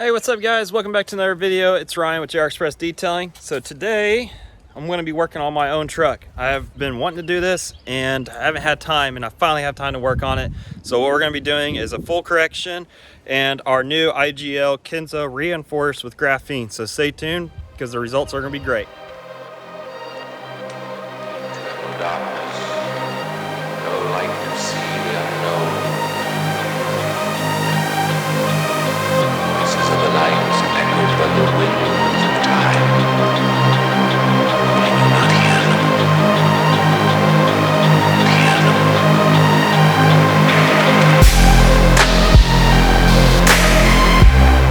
Hey, what's up guys? Welcome back to another video. It's Ryan with JR Express Detailing. So today I'm going to be working on my own truck. I have been wanting to do this and I haven't had time, and I finally have time to work on it. So what we're going to be doing is a full correction and our new IGL Kenzo reinforced with graphene. So stay tuned because the results are going to be great. Darkness, no light to see the unknown. Voices of the lights echoed by the winds of time. Can you not hear them? Hear them.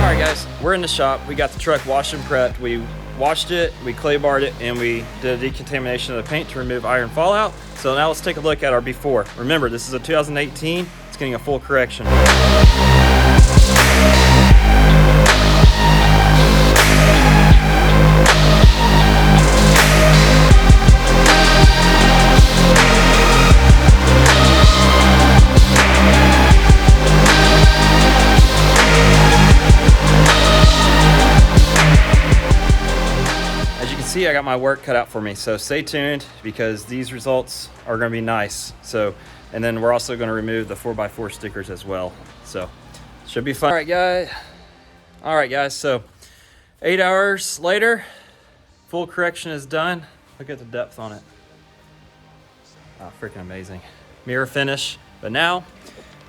Alright guys, we're in the shop. We got the truck washed and prepped. We washed it, we clay barred it, and we did a decontamination of the paint to remove iron fallout. So now let's take a look at our before. Remember, this is a 2018. It's getting a full correction. See, I got my work cut out for me, so stay tuned because these results are going to be nice. So, and then we're also going to remove the 4x4 stickers as well, so should be fun. All right guys, so 8 hours later, full correction is done. Look at the depth on it. Oh, freaking amazing. Mirror finish. But now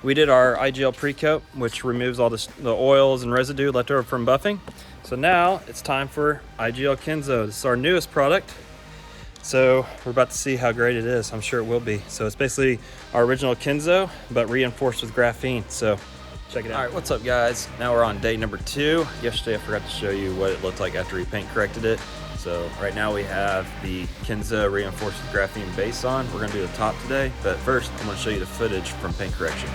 we did our IGL pre-coat, which removes all the oils and residue left over from buffing. So now it's time for IGL Kenzo. This is our newest product. So we're about to see how great it is. I'm sure it will be. So it's basically our original Kenzo, but reinforced with graphene. So check it out. All right, what's up guys? Now we're on day number 2. Yesterday I forgot to show you what it looked like after we paint corrected it. So right now we have the Kenzo reinforced with graphene base on. We're gonna do the top today, but first I'm gonna show you the footage from paint correction.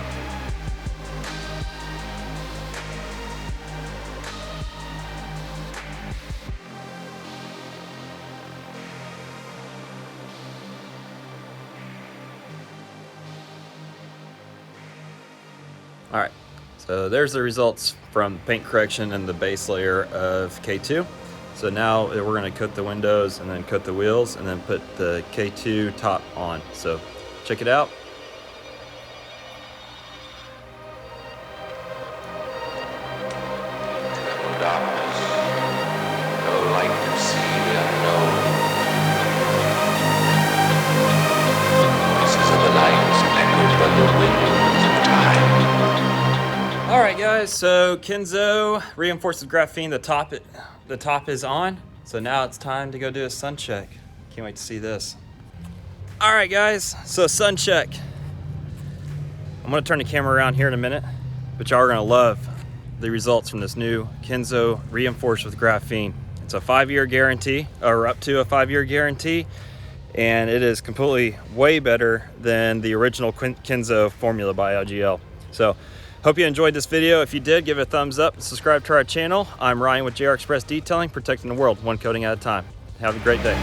All right, so there's the results from paint correction and the base layer of K2. So now we're gonna coat the windows and then coat the wheels and then put the K2 top on. So check it out. Darkness, no light to see the unknown. Voices of the lights echoed by the winds of time. All right guys, so Kenzo reinforced with graphene, the top is on. So now it's time to go do a sun check. Can't wait to see this. All right guys, so sun check. I'm gonna turn the camera around here in a minute, but y'all are gonna love the results from this new Kenzo reinforced with graphene. It's a 5-year guarantee, or up to a 5-year guarantee, and it is completely way better than the original Kenzo formula by IGL. So hope you enjoyed this video. If you did, give it a thumbs up and subscribe to our channel. I'm Ryan with JR Express Detailing, protecting the world one coating at a time. Have a great day.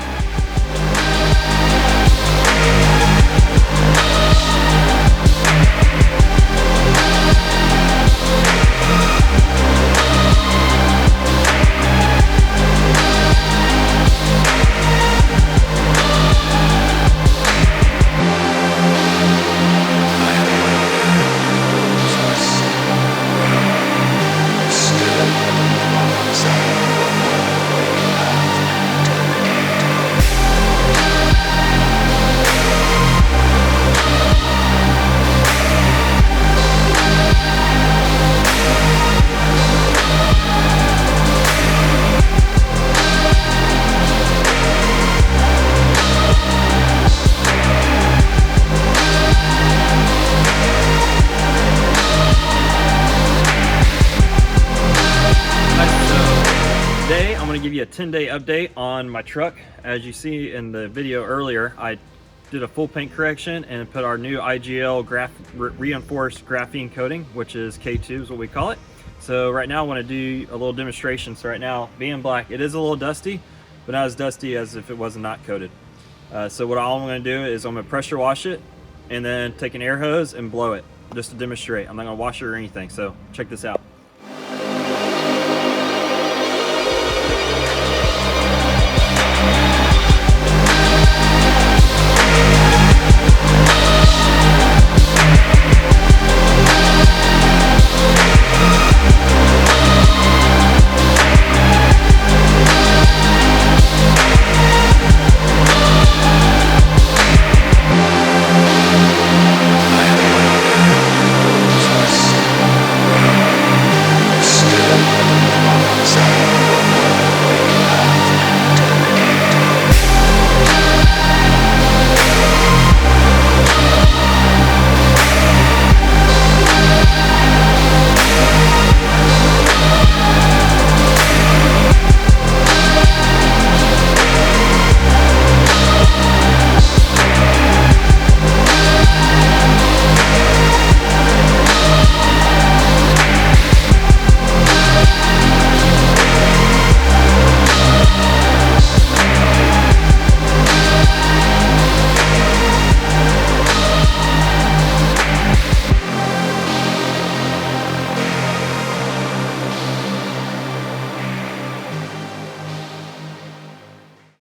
Give you a 10-day update on my truck. As you see in the video earlier, I did a full paint correction and put our new IGL reinforced graphene coating, which is K2 is what we call it. So right now I want to do a little demonstration. So right now, being black, it is a little dusty, but not as dusty as if it was not coated. So what all I'm going to do is I'm going to pressure wash it and then take an air hose and blow it just to demonstrate. I'm not going to wash it or anything. So check this out.